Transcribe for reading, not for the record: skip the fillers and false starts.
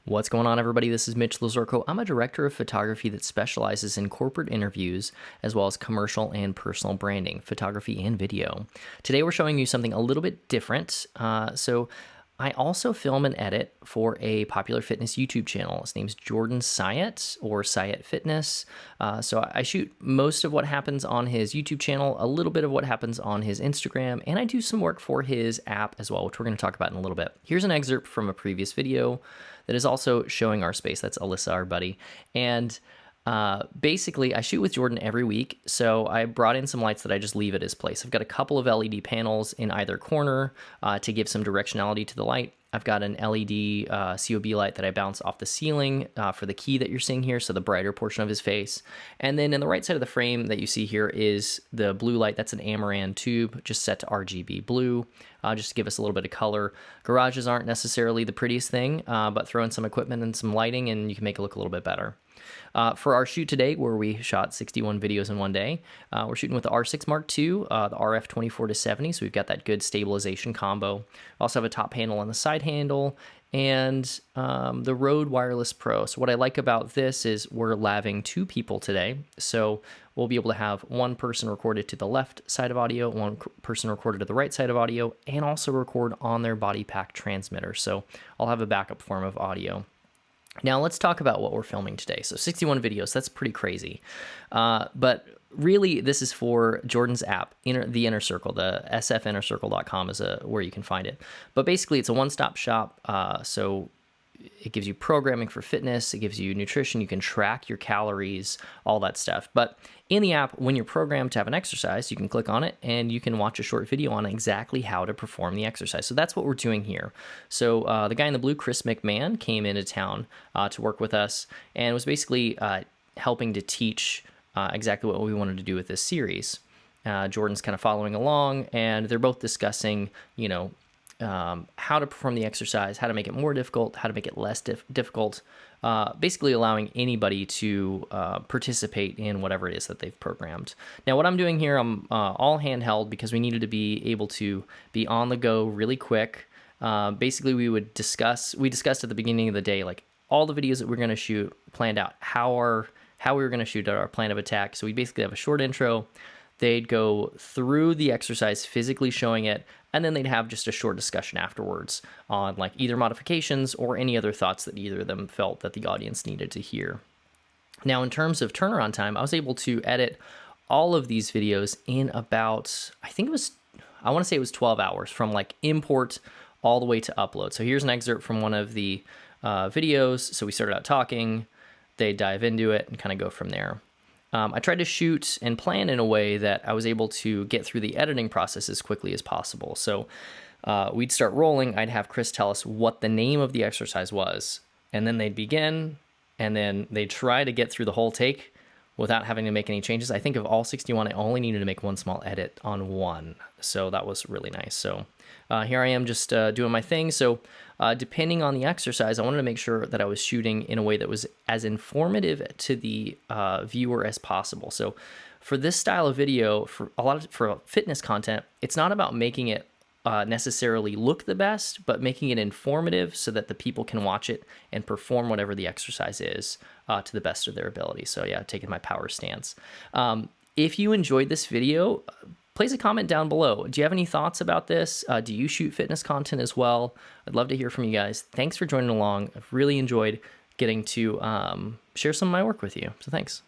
What's going on, everybody? This is Mitch Lazorko. I'm a director of photography that specializes in corporate interviews as well as commercial and personal branding, photography and video. Today, we're showing you something a little bit different. So I also film and edit for a popular fitness YouTube channel. His name's Jordan Syatt, or Syatt Fitness. So I shoot most of what happens on his YouTube channel, a little bit of what happens on his Instagram, and I do some work for his app as well, which we're going to talk about in a little bit. Here's an excerpt from a previous video that is also showing our space. That's Alyssa, our buddy. And basically, I shoot with Jordan every week, so I brought in some lights that I just leave at his place. I've got a couple of LED panels in either corner to give some directionality to the light. I've got an LED COB light that I bounce off the ceiling for the key that you're seeing here, so the brighter portion of his face. And then in the right side of the frame that you see here is the blue light. That's an Amaran tube, just set to RGB blue, just to give us a little bit of color. Garages aren't necessarily the prettiest thing, but throw in some equipment and some lighting and you can make it look a little bit better. For our shoot today, where we shot 61 videos in one day, we're shooting with the R6 Mark II, the RF 24-70, so we've got that good stabilization combo. We also have a top handle on the side handle, and the Rode Wireless Pro. So what I like about this is we're laving two people today, so we'll be able to have one person recorded to the left side of audio, one person recorded to the right side of audio, and also record on their body pack transmitter, so I'll have a backup form of audio. Now let's talk about what we're filming today. So 61 videos, that's pretty crazy. But really, this is for Jordan's app, the Inner Circle. The sfinnercircle.com is where you can find it. But basically, it's a one-stop shop. So it gives you programming for fitness. It gives you nutrition. You can track your calories, all that stuff. But in the app, when you're programmed to have an exercise, you can click on it and you can watch a short video on exactly how to perform the exercise. So that's what we're doing here. So the guy in the blue, Chris McMahon, came into town to work with us and was basically helping to teach exactly what we wanted to do with this series. Jordan's kind of following along, and they're both discussing, how to perform the exercise, how to make it more difficult, how to make it less difficult, basically allowing anybody to participate in whatever it is that they've programmed. Now, what I'm doing here, I'm all handheld because we needed to be able to be on the go really quick. Basically, we discussed at the beginning of the day, like all the videos that we're going to shoot, planned out how we were going to shoot our plan of attack. So we basically have a short intro. They'd go through the exercise, physically showing it, and then they'd have just a short discussion afterwards on like either modifications or any other thoughts that either of them felt that the audience needed to hear. Now, in terms of turnaround time, I was able to edit all of these videos in about, I want to say it was 12 hours from like import all the way to upload. So here's an excerpt from one of the videos. So we started out talking, they dive into it and kind of go from there. I tried to shoot and plan in a way that I was able to get through the editing process as quickly as possible. So we'd start rolling. I'd have Chris tell us what the name of the exercise was, and then they'd begin, and then they'd try to get through the whole take without having to make any changes. I think of all 61, I only needed to make one small edit on one. So that was really nice. So here I am just doing my thing. So depending on the exercise, I wanted to make sure that I was shooting in a way that was as informative to the viewer as possible. So for this style of video, for fitness content, it's not about making it necessarily look the best, but making it informative so that the people can watch it and perform whatever the exercise is to the best of their ability. So yeah, taking my power stance. If you enjoyed this video, place a comment down below. Do you have any thoughts about this? Do you shoot fitness content as well? I'd love to hear from you guys. Thanks for joining along. I've really enjoyed getting to share some of my work with you. So thanks.